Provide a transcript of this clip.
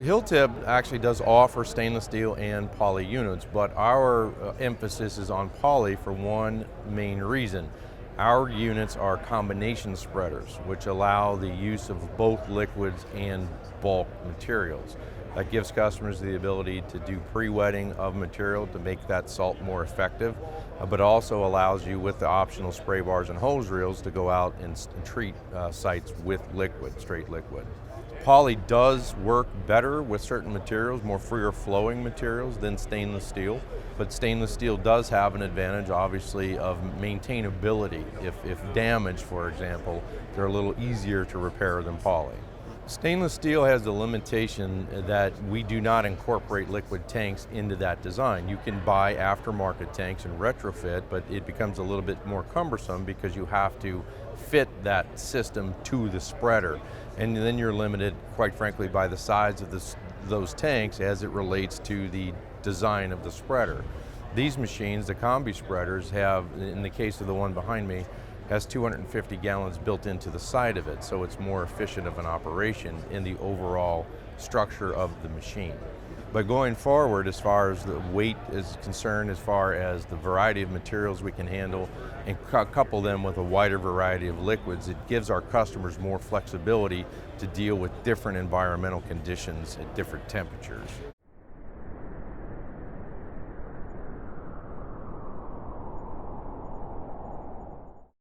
Hilltip actually does offer stainless steel and poly units, but our emphasis is on poly for one main reason. Our units are combination spreaders, which allow the use of both liquids and bulk materials. That gives customers the ability to do pre-wetting of material to make that salt more effective, but also allows you with the optional spray bars and hose reels to go out and treat sites with liquid, straight liquid. Poly does work better with certain materials, more freer flowing materials than stainless steel, but stainless steel does have an advantage obviously of maintainability. If damaged, for example, they're a little easier to repair than poly. Stainless steel has the limitation that we do not incorporate liquid tanks into that design. You can buy aftermarket tanks and retrofit, but it becomes a little bit more cumbersome because you have to fit that system to the spreader. And then you're limited, quite frankly, by the size of those tanks as it relates to the design of the spreader. These machines, the combi spreaders, have, in the case of the one behind me, has 250 gallons built into the side of it, so it's more efficient of an operation in the overall structure of the machine. But going forward, as far as the weight is concerned, as far as the variety of materials we can handle, and couple them with a wider variety of liquids, it gives our customers more flexibility to deal with different environmental conditions at different temperatures.